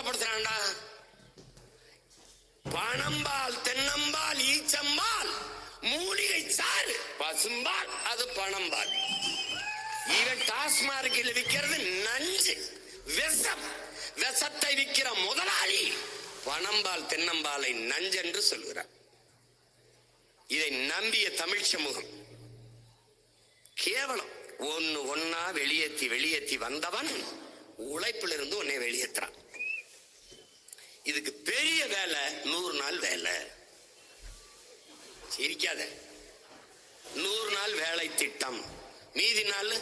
கேவலப்படுத்துறான்டா. பனம்பால், தென்னம்பால், ஈச்சம்பால், மூலிகை சாறு, பசும்பால், அது பனம்பால். இவன் டாஸ்மார்க்கில் விற்கிறது நஞ்சு, விஷம். விஷத்தை விற்கிற முதலாளி பனம்பால் தென்னம்பாலை நஞ்சு என்று சொல்கிறார். இதை நம்பிய தமிழ் சமூகம் கேவலம் ஒன்னா வெளியேற்றி வந்தவன் உழைப்பிலிருந்து உன்னை வெளியேற்றான். இதுக்கு பெரிய வேலை 100 நாள் வேலை. சிரிக்காத. 100 நாள் வேலை திட்டம், மீதி நாள்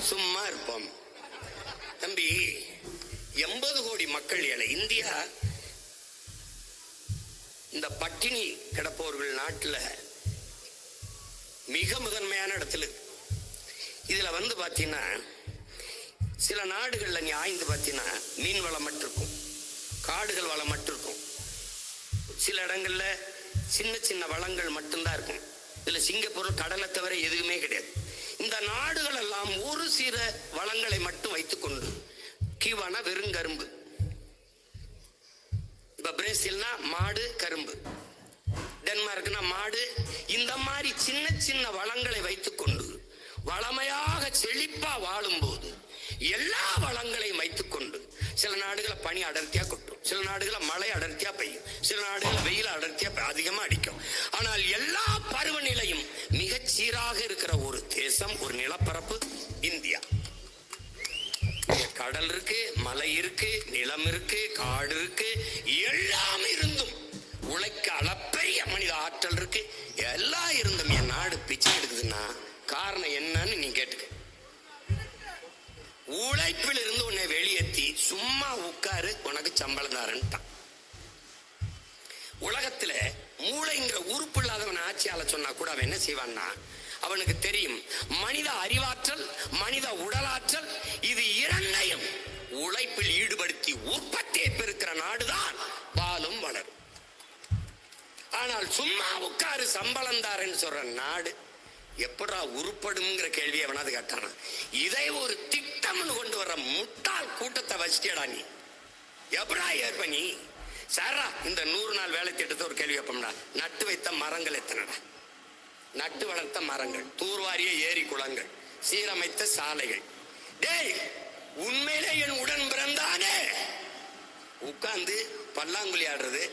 சும்மா இருப்போம். தம்பி, 80 கோடி மக்கள் ஏழை. இந்தியா இந்த பட்டினி கிடப்பவர்கள் நாட்டில் மிக முதன்மையான இடத்துல. இதுல பாத்தீங்கன்னா சில நாடுகள்ல நீ ஆய்ந்து பாத்தீங்கன்னா மீன் வளம் மட்டும் இருக்கும், காடுகள் வளம் மட்டும் இருக்கும். சில இடங்கள்ல சின்ன சின்ன வளங்கள் மட்டும்தான் இருக்கும். இதுல சிங்கப்பூர் கடலை தவிர எதுவுமே கிடையாது. இந்த நாடுகள் எல்லாம் ஒரு சில வளங்களை மட்டும் வைத்துக் கொண்டு, கியூபானா வெறும் கரும்பு, இப்ப பிரேசில்னா மாடு கரும்பு, டென்மார்க்னா மாடு, இந்த மாதிரி சின்ன சின்ன வளங்களை வைத்துக் கொண்டு வளமையாக செழிப்பா வாழும் போது எல்லா வளங்களையும் வைத்துக் கொண்டு சில நாடுகளை பனி அடர்த்தியா கொட்டும், சில நாடுகளை மழை அடர்த்தியா பெய்யும், சில நாடுகளை வெயில் அடர்த்தியா அதிகமா அடிக்கும். ஆனால் எல்லா பருவநிலையும் மிகச் சீராக இருக்கிற ஒரு தேசம், ஒரு நிலப்பரப்பு இந்தியா. கடல் இருக்கு, மலை இருக்கு, நிலம் இருக்கு, காடு இருக்கு, எல்லாம் இருந்தும் உழைக்க அளப்பரிய மனித ஆற்றல் இருக்கு. எல்லாம் இருந்தும் என் நாடு பிச்சை எடுக்குதுன்னா காரணம் என்னன்னு நீ கேட்டுக்க. உழைப்பில் இருந்து உன்னை வெளியேற்றி சும்மா உட்காரு, உனக்கு சம்பளம் தாரன்ட்டான். உலகத்துல மூளைங்கிற உறுப்பு இல்லாதவன் ஆட்சியாளர் சொன்னா கூட அவன் என்ன செய்வான்னா, அவனுக்கு தெரியும் மனித அறிவாற்றல், மனித உடலாற்றல், இது இரண்டையும் உழைப்பில் ஈடுபடுத்தி உற்பத்தியை பெருக்கிற நாடுதான் பாலும் வளரும். ஆனால் சும்மா உட்காரு சம்பளம் தாரன்னு சொல்ற நாடு எப்படா உருப்படுங்கிற கேள்வி எவனாவது கேட்டானா? இதை ஒரு திட்டம்னு கொண்டு வர்ற முட்டாள் கூட்டத்தை வச்சிட்டேடா நீ. எப்படா ஏற்ப நீ சாரா இந்த 100 நாள் வேலை திட்டத்தை ஒரு கேள்வி வைப்போம்டா. நட்டு வைத்த மரங்கள் எத்தனைடா? நட்டு வளர்த்த மரங்கள், தூர்வாரிய ஏரி குளங்கள், சீரமைத்த சாலைகள். டேய், உண்மையிலே என் உடன் பிறந்தானே உட்கார்ந்து பல்லாங்குழி ஆடுறது,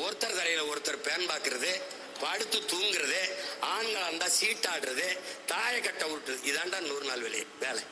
ஒருத்தர் தரையில ஒருத்தர் பேன் பாக்குறது, படுத்து தூங்குறது, ஆண்கள் இருந்தா சீட்டாடுறது, தாய கட்ட விட்டுறது, இதாண்டா 100 நாள் வேலை.